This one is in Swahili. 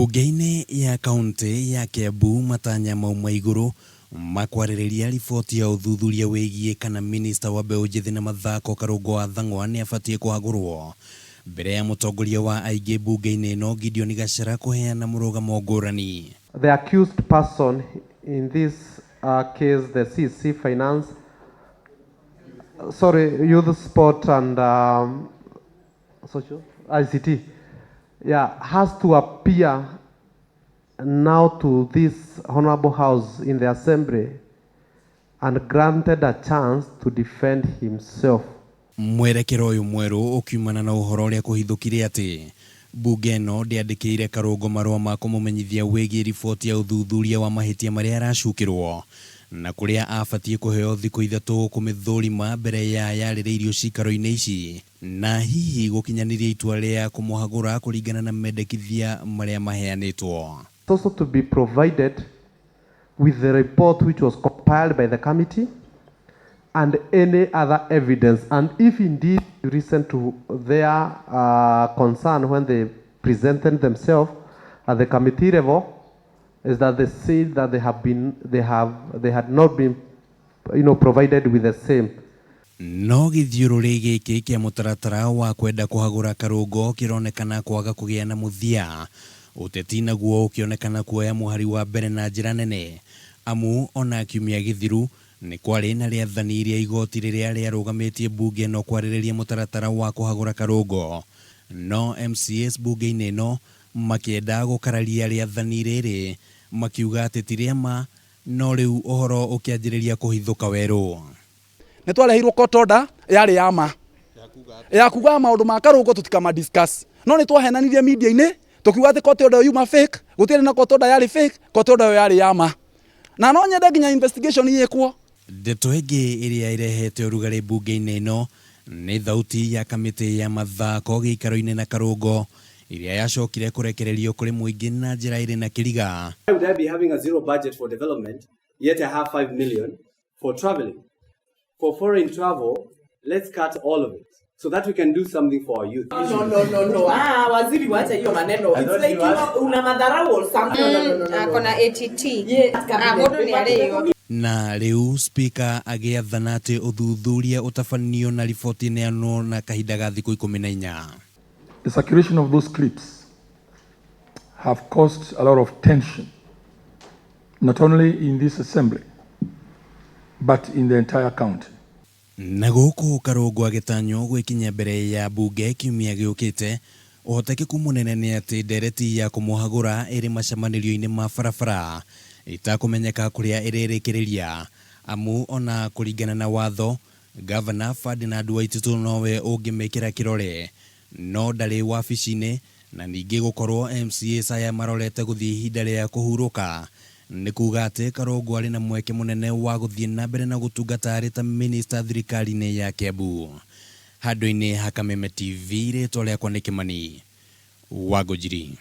Mbunge-inĩ ya kaunti ya Kiambu matanya mauma iguru makwarĩrĩria riboti ya ũthuthuria wĩgiĩ kana minista wa mbeũ njĩthĩ na mathako Karungo wa Thang'wa nĩ abatie kũhagũrwo mbere ya mũtongoria wa aingĩ mbunge-inĩ ĩno Gideon Gachagua kũheana mũrũgamo ngũrani. The accused person in this case, the CC Finance, Youth Sport and Social ICT, has to appear now to this honorable house in the assembly and granted a chance to defend himself. Mwerekero ũyũ mwerũ ũkiumana na ũhoro ũrĩa kũhithũkire atĩ mbunge ĩno ndĩandĩkĩire Karungo marũa ma kũmũmenyithia wĩgiĩ riboti ya ũthuthuria wa mahĩtia marĩa aracukĩrwo na kũrĩa abatie kũheo thikũ ithatũ kũmĩthũrima mbere ya yarĩrĩirio cikaro-inĩ ici na hihi gũkinyanĩria itua rĩa kũmũhagũra kũringana na mendekithia marĩa maheanĩtwo. Also to be provided with the report which was compiled by the committee and any other evidence, and if indeed you listen to their concern when they presented themselves at the committee level, is that they said that they had not been provided with the same. No gĩthiũrũrĩ gĩkĩ kĩa mũtaratara wa kwenda kũhagũra Karungo kĩronekana kwaga kũgĩa na mũthia, ũteti naguo ũkĩonekana kuoya mũhari wa mbere na njĩra nene, amu ona kiumia gĩthiru nĩ kwarĩ na rĩathani rĩa igoti rĩrĩa rĩarũgamĩtie mbunge ĩno kwarĩrĩria mũtaratara wa kũhagũra Karungo, no MCAs mbunge-inĩ ĩno makĩenda gũkararia rĩathani rĩrĩ makiuga atĩ ti rĩama, no rĩu ũhoro ũkĩanjĩrĩria kũhithũka werũ. Nĩ twarehirwo court order yarĩ yama ya kuga maũndũ ma Karungo tũtikama discuss, no nĩ twahenanirie media-inĩ tukiuga atĩ court order yuma fake, gũtirĩ na court order yarĩ fake, court order yarĩ yama, na no nyende nginya investigation yĩkwo. Ndeto ĩngĩ ĩrĩa ĩrehete ũrugarĩ mbunge-inĩ ĩno nĩ thauti ya kamĩtĩ ya mathako gĩikaro-inĩ na Karungo ĩrĩa yacokire kũrekererio kũrĩ mũingĩ na njĩra ĩrĩ na kĩriga. Why would I be having a zero budget for development, yet I have 5 million for traveling? For foreign travel, let's cut all of it so that we can do something for our youth. No. Waziri wacha hiyo maneno. It's like una madharau or something. Akona ATT. Abodo ni areo. Na rĩu speaker agĩathana atĩ ũthuthuria ũtabanio na riboti neanwo na kahinda ga thikũ 14. The circulation of those clips have caused a lot of tension, not only in this assembly, but in the entire county. Na gũkũ Karungo agĩtanywo gwĩkinya mbere ya mbunge kiumia gĩũkĩte, ũhotekeku mũnene nĩ atĩ ndereti ya kũmũhagũra ĩrĩ macemanĩrio-inĩ ma barabara itakũmenyeka kũrĩa ĩrĩrĩkĩrĩria, amu ona kũringana na watho Governor Ferdinand Waititu nowe ũngĩmĩkĩra kĩrore, no ndarĩ wabici-inĩ, na ningĩ gũkorwo MCAs aya marorete gũthiĩ ihinda rĩa kũhurũka nĩ kuga atĩ Karungo arĩ na mweke mũnene wa gũthiĩ na mbere na gũtungata arĩ ta minista thirikari-inĩ ya Kiambu. Handũ-inĩ ha Kameme TV, rĩtwa rĩakwa nĩ Kĩmani Wangũnjiri.